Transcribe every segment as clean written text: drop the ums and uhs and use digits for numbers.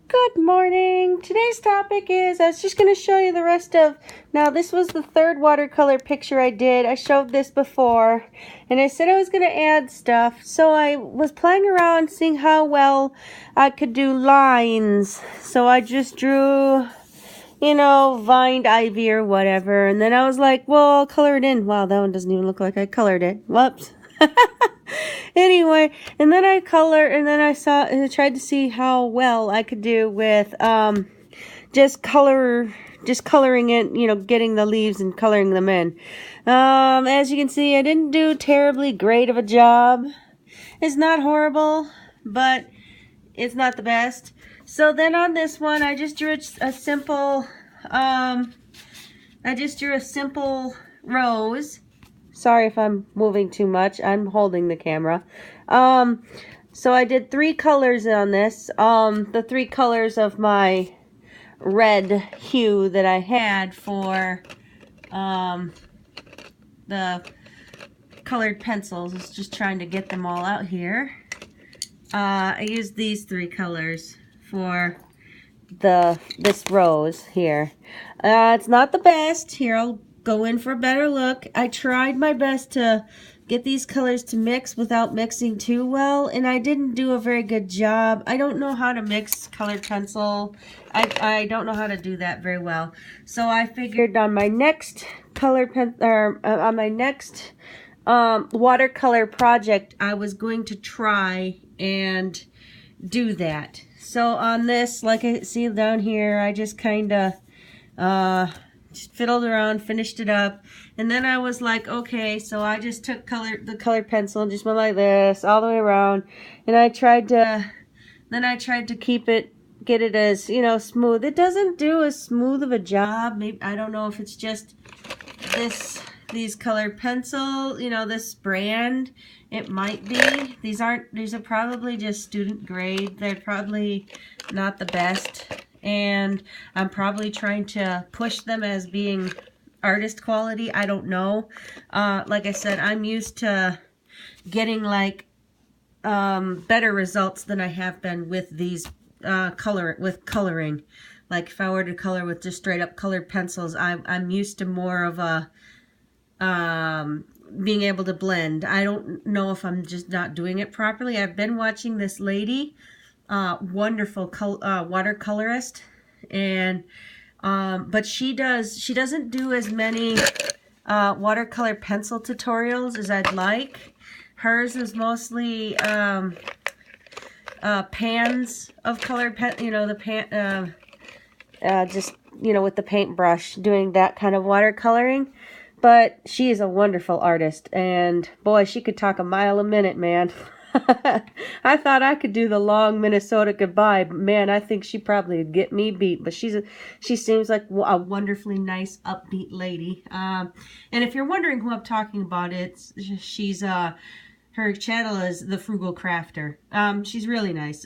Good morning. Today's topic is, I was just going to show you the rest of, now this was the third watercolor picture I did. I showed this before, and I said I was going to add stuff. So I was playing around seeing how well I could do lines. So I just drew, vined ivy or whatever. And then I was like, well, I'll color it in. Wow, that one doesn't even look like I colored it. Whoops. Anyway, and then I tried to see how well I could do with just coloring it, getting the leaves and coloring them in. As you can see, I didn't do terribly great of a job. It's not horrible, but it's not the best. So then on this one, I just drew a simple rose. Sorry if I'm moving too much. I'm holding the camera. So I did 3 colors on this. The 3 colors of my red hue that I had for the colored pencils. I was just trying to get them all out here. I used these 3 colors for this rose here. It's not the best. Here, I'll go in for a better look. I tried my best to get these colors to mix without mixing too well, and I didn't do a very good job. I don't know how to mix colored pencil. I don't know how to do that very well. So I figured on my next watercolor project, I was going to try and do that. So on this, like I see down here, I just kind of just fiddled around, finished it up, and then I was like, okay, so I just took the colored pencil and just went like this all the way around, and I tried to get it as, smooth. It doesn't do as smooth of a job. Maybe, I don't know if it's just these colored pencil, this brand. It might be. These are probably just student grade. They're probably not the best. And I'm probably trying to push them as being artist quality. I don't know. Like I said, I'm used to getting better results than I have been with these coloring. Like if I were to color with just straight up colored pencils, I'm used to more of a being able to blend. I don't know if I'm just not doing it properly. I've been watching this lady, wonderful watercolorist, and but she doesn't do as many watercolor pencil tutorials as I'd like. Hers is mostly pans of colored just with the paintbrush, doing that kind of watercoloring. But she is a wonderful artist, and boy, she could talk a mile a minute, man. I thought I could do the long Minnesota goodbye, but man, I think she probably would get me beat. But she seems like a wonderfully nice, upbeat lady. And if you're wondering who I'm talking about, she's her channel is Thefrugalcrafter. She's really nice.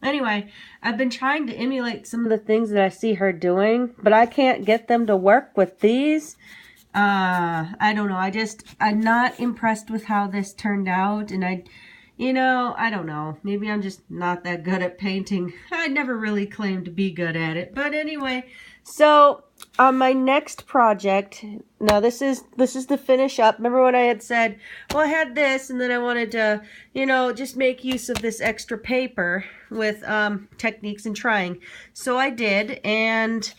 Anyway, I've been trying to emulate some of the things that I see her doing, but I can't get them to work with these. I don't know. I'm not impressed with how this turned out, and I don't know. Maybe I'm just not that good at painting. I never really claimed to be good at it. But anyway, so on my next project, now this is the finish up. Remember when I had said, well, I had this, and then I wanted to, just make use of this extra paper with techniques and trying. So I did, and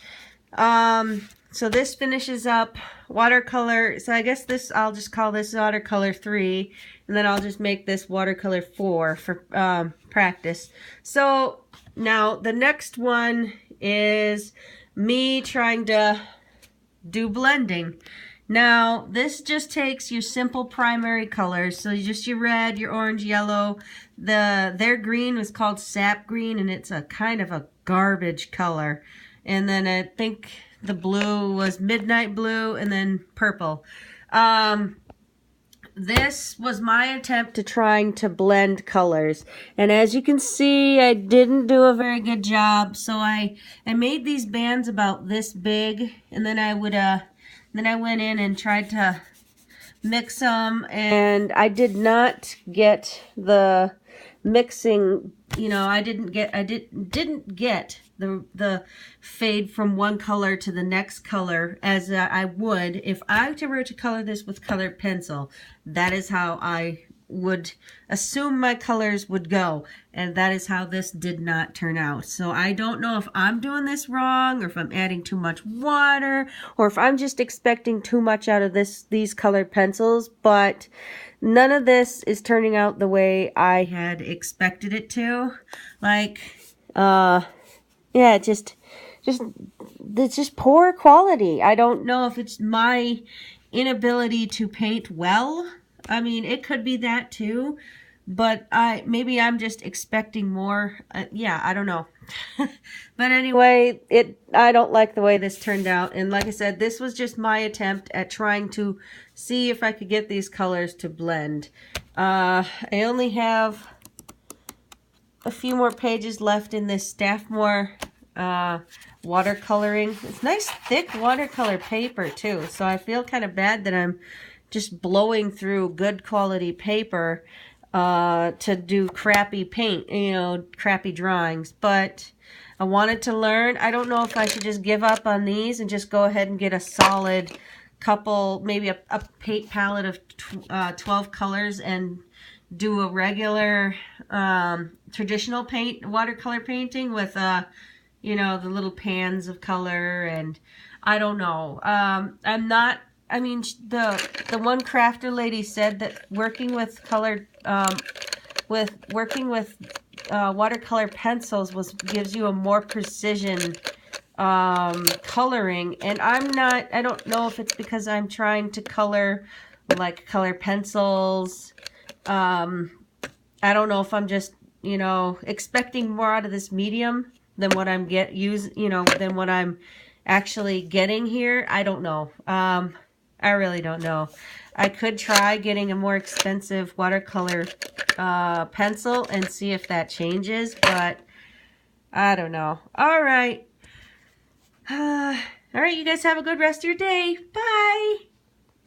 so this finishes up watercolor. So I guess I'll just call this watercolor 3, and then I'll just make this watercolor 4 for practice. So now the next one is me trying to do blending. Now this just takes your simple primary colors. So just your red, your orange, yellow. Their green was called sap green, and it's a kind of a garbage color. And then I think the blue was midnight blue, and then purple. This was my attempt to trying to blend colors. And as you can see, I didn't do a very good job. So I made these bands about this big, and then I went in and tried to mix them, and I did not get the mixing you know, I didn't get the fade from one color to the next color as I would if I were to color this with colored pencil. That is how I would assume my colors would go, and that is how this did not turn out. So I don't know if I'm doing this wrong, or if I'm adding too much water, or if I'm just expecting too much out of these colored pencils, but none of this is turning out the way I had expected it to. Like, yeah, it's just poor quality. I don't know if it's my inability to paint well. I mean, it could be that too, but maybe I'm just expecting more. Yeah, I don't know. But anyway, I don't like the way this turned out. And like I said, this was just my attempt at trying to see if I could get these colors to blend. I only have a few more pages left in this Staffmore watercoloring. It's nice thick watercolor paper too, so I feel kind of bad that I'm just blowing through good quality paper to do crappy paint, you know, crappy drawings. But I wanted to learn. I don't know if I should just give up on these and just go ahead and get a solid couple, maybe a paint palette of 12 colors and do a regular traditional watercolor painting with you know, the little pans of color. And I don't know. I mean, the one crafter lady said that working with colored watercolor pencils gives you a more precision coloring. And I don't know if it's because I'm trying to color like color pencils. I don't know if I'm just, you know, expecting more out of this medium than what I'm than what I'm actually getting here. I don't know. I really don't know. I could try getting a more expensive watercolor pencil and see if that changes, but I don't know. All right. All right, you guys have a good rest of your day. Bye.